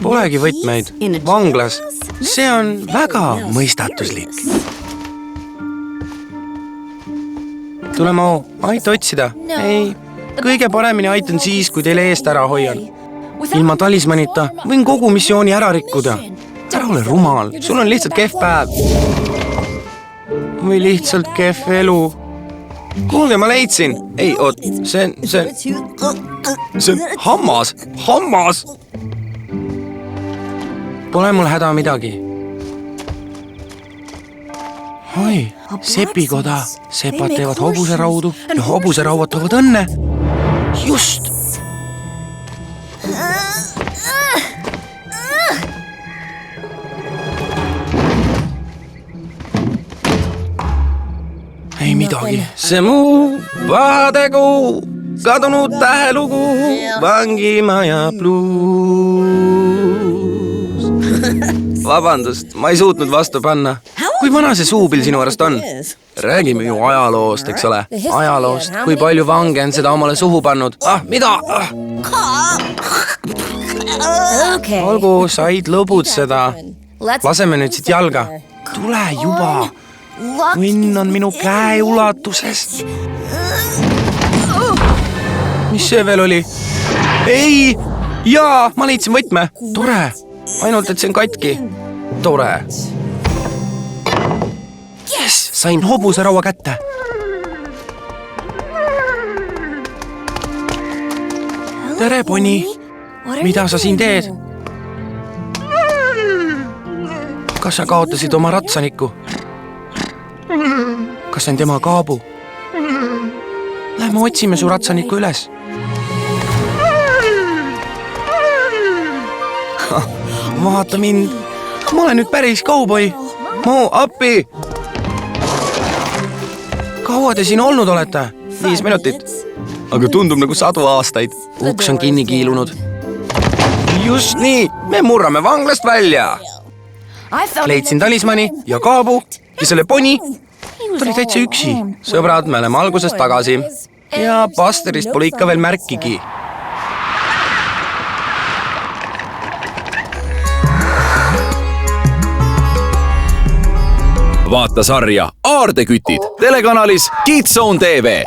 Polegi võtmeid. Vanglas. See on väga mõistatuslik. Tule Mo, aita otsida. Ei, kõige paremini aitan siis, kui teile eest ära hoian. Ilma talismanita võin kogu missiooni ära rikkuda. Ära ole rumal, sul on lihtsalt kehv päev. Või lihtsalt kehv elu. Kuulge, ma leidsin. Ei, oot, see on hammas. Hammas! Pole mul häda midagi. Oi, sepikoda. Sepad teevad hobuseraudu ja hobuserauad toovad õnne. Just! Ei midagi. See muu vaategu, kadunud tähelugu, vangimaja bluus. Vabandust, ma ei suutnud vastu panna. Kui vana see suupill sinu arust on? Räägime ju ajaloost, eks ole. Ajaloost, kui palju vange on seda omale suhu pannud. Mida? Olgu, said lõbutseda. Laseme nüüd siit jalga. Tule juba. Õnn on minu käe ulatusest. Mis see veel oli? Ei! Jaa, ma leidsin võtme. Tore. Ainult, et see on katki. Tore. Yes! Sain hobuseraua kätte. Tere, Poni. Mida sa siin teed? Kas sa kaotasid oma ratsaniku? Kas see on tema kaabu? Lähme otsime su ratsaniku üles. Vaata mind. Ma olen nüüd päris kauboi. Mo, appi! Kaua te siin olnud olete? 5 minutit. Aga tundub nagu 100 aastaid. Uks on kinni kiilunud. Just nii, me murrame vanglast välja. Leidsin talismani ja kaabu ja selle Poni. Ta oli täitsa üksi. Sõbrad, me oleme algusest tagasi. Ja pastorist pole ikka veel märkigi. Vaata sarja Aardekütid telekanalis Kids Zone TV.